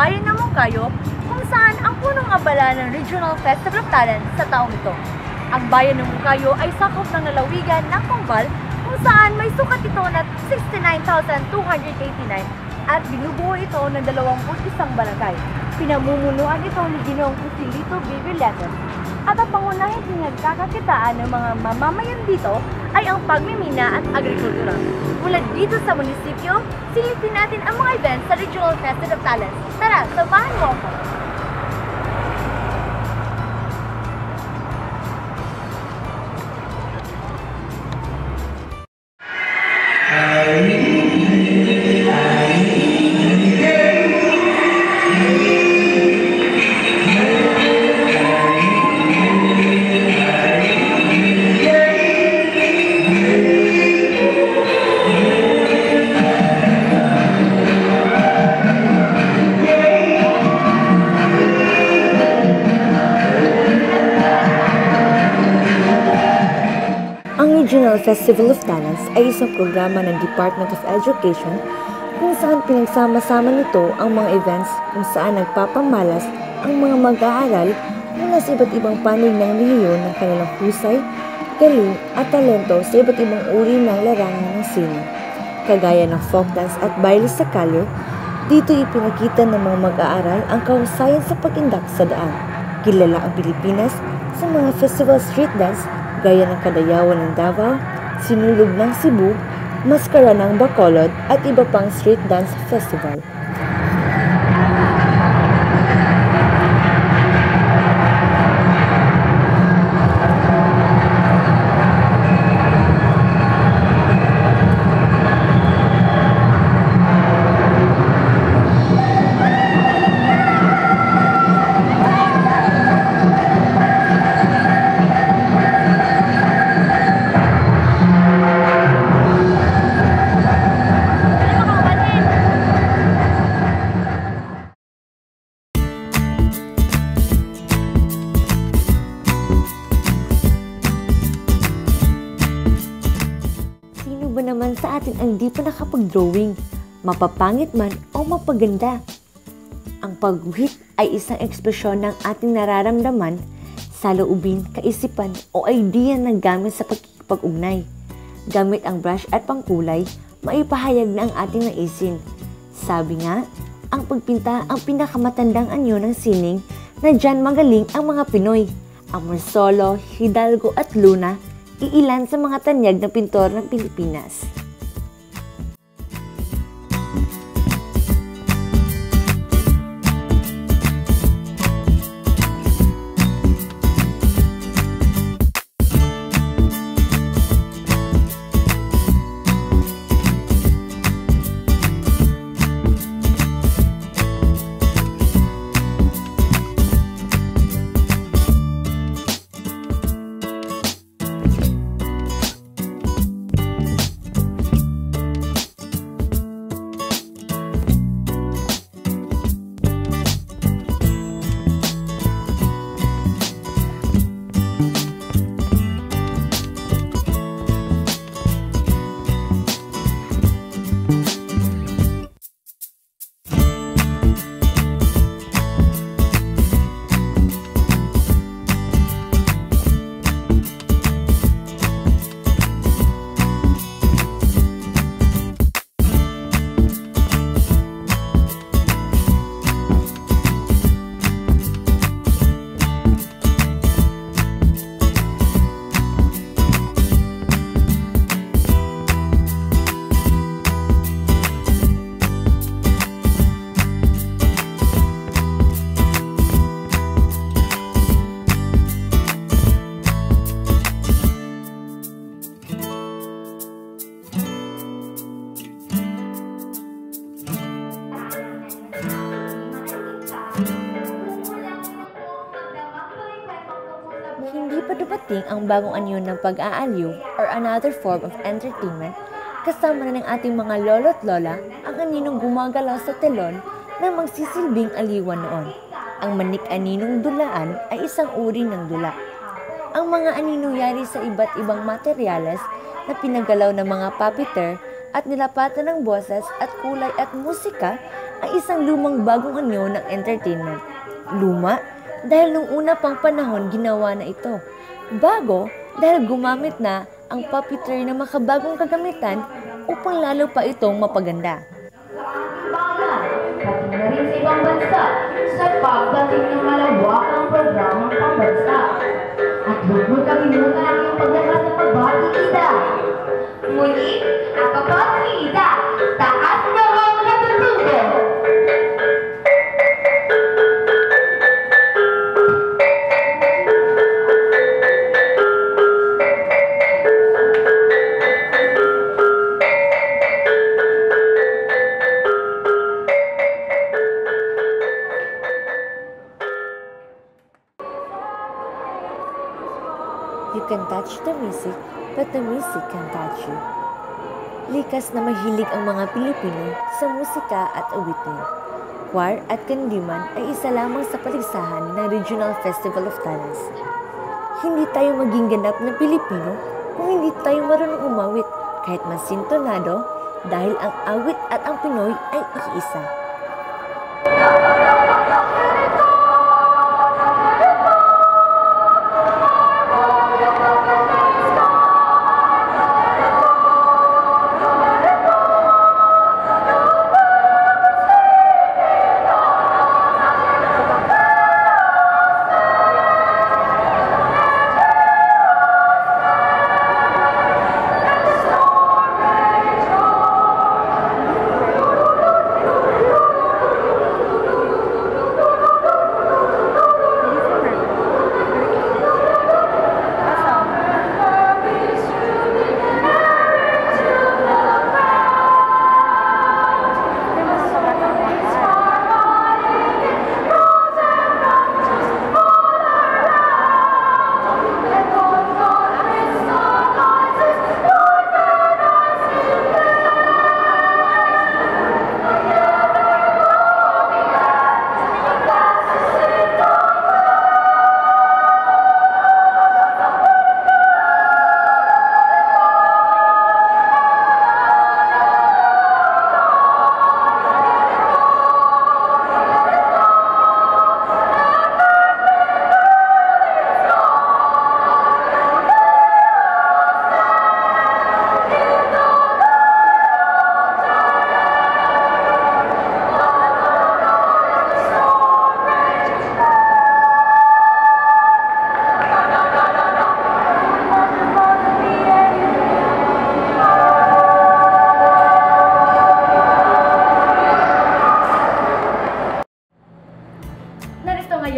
bayan ng Moncayo kung saan ang punong abala ng Regional Festival of Talent sa taong ito. Ang bayan ng Moncayo ay sakop ng lalawigan ng Combal kung saan may sukat ito na 69,289 at binubuo ito ng 21 barangay. Pinamumunuan ito ni Ginoong Joselito B. Villegas at ang pangunahing pinagkakakitaan ng mga mamamayan dito ay ang pagmimina at agrikultura. Mula dito sa munisipyo, silipin natin ang mga events sa Regional Festival of Talents. Tara, samahan mo ako! Regional Festival of Talents ay isang programa ng Department of Education kung saan pinagsama-sama nito ang mga events kung saan nagpapamalas ang mga mag-aaral mula sa iba't ibang panig ng rehiyon ng kanilang husay, galing at talento sa iba't ibang uri ng larangan ng sine. Kagaya ng folk dance at baile sa kalye, dito ipinakita ng mga mag-aaral ang kahusayan sa pag-indak sa daan. Kilala ang Pilipinas sa mga festival street dance gaya ng Kadayawan ng Davao, Sinulog ng Cebu, Maskara ng Bacolod at iba pang street dance festival. Naman sa atin ang di pa nakapag-drawing, mapapangit man o mapaganda. Ang pagguhit ay isang ekspresyon ng ating nararamdaman, saloobin, kaisipan o idea na gamit sa pagkikipag-ugnay. Gamit ang brush at pangkulay, maipahayag na ang ating naisin. Sabi nga, ang pagpinta ang pinakamatandang anyo ng sining na dyan magaling ang mga Pinoy. Ang Marsolo, Hidalgo at Luna iilan sa mga tanyag na pintor ng Pilipinas. Hindi pa dumating ang bagong anyo ng pag-aaliw or another form of entertainment, kasama na ng ating mga lolo't lola ang aninong gumagalaw sa telon na magsisilbing aliwan noon. Ang manik-aninong dulaan ay isang uri ng dula. Ang mga aninong yari sa iba't ibang materyales na pinagalaw ng mga puppeteer at nilapatan ng boses at kulay at musika ay isang lumang bagong anyo ng entertainment. Luma dahil nung una pang panahon ginawa na ito. Bago dahil gumamit na ang puppetry ng makabagong kagamitan upang lalo pa itong mapaganda. Pati na rin sa ibang bansa sa pagdating ng malawakang programang pambansa. At huwag mo kalimutan ang iyong paglakas na pagbati, Ida. Muli, ako po si Ida. Taas na ang natutubo. You can touch the music, but the music can touch you. Likas na mahilig ang mga Pilipino sa musika at awitin. Choir at kandiman ay isa lamang sa paligsahan ng Regional Festival of Talents. Hindi tayo maging ganap na Pilipino kung hindi tayo marunong umawit kahit masintonado dahil ang awit at ang Pinoy ay iisa.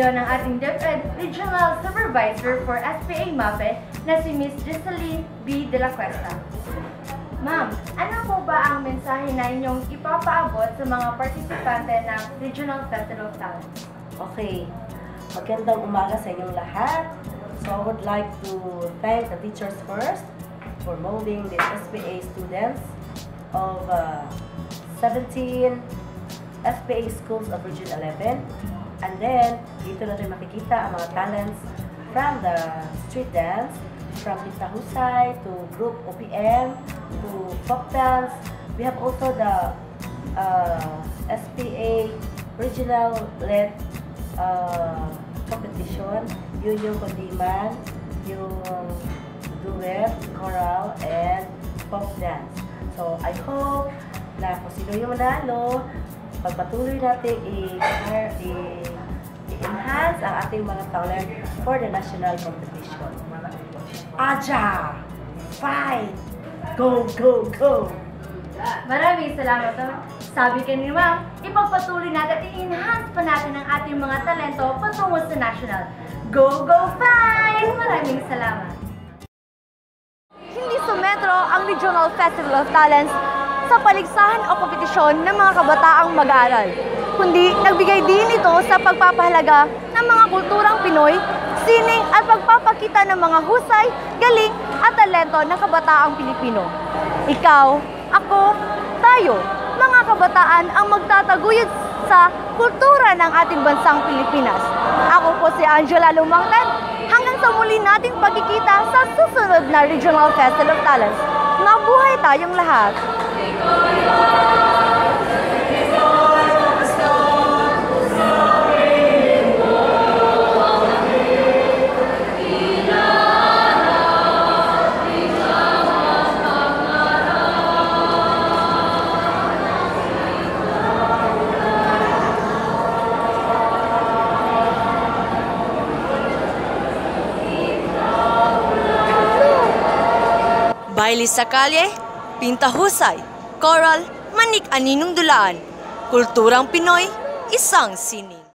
ngayon ang ating DepEd Regional Supervisor for SPA MAPE na si Ms. Gisseline B. De La Cuesta. Ma'am, ano po ba ang mensahe na inyong ipapaabot sa mga partisipante ng Regional Festival of Talents? Okay, magandang umaga sa inyong lahat. So I would like to thank the teachers first for molding the SPA students of 17 SPA schools of Region 11. And then, dito natin makikita ang mga talents from the street dance, from Pista Husay to group OPM to folk dance. We have also the SPA regional-led competition, yun yung kundiman, yung duet, choral, and folk dance. So, I hope na kung sino yung manalo, pagpatuloy natin i-enhance ang ating mga talent for the national competition. Aja! Fight! Go, go, go! Maraming salamat, ma'am. Sabi ka ni ma'am, ipagpatuloy natin, i-enhance pa natin ang ating mga talento patungo sa national. Go, go, fight! Maraming salamat. Hindi sumetro ang Regional Festival of Talents sa paligsahan o kompetisyon ng mga kabataang mag-aaral, kundi nagbigay din ito sa pagpapahalaga ng mga kulturang Pinoy, sining at pagpapakita ng mga husay, galing at talento ng kabataang Pilipino. Ikaw, ako, tayo, mga kabataan ang magtataguyod sa kultura ng ating bansang Pilipinas. Ako po si Angela Lumangtan, hanggang sa muli nating pagkikita sa susunod na Regional Festival of Talents. Mabuhay tayong lahat! Baile sa kalye, pintahusay, choral, manik aninong dulaan. Kulturang Pinoy, isang sining.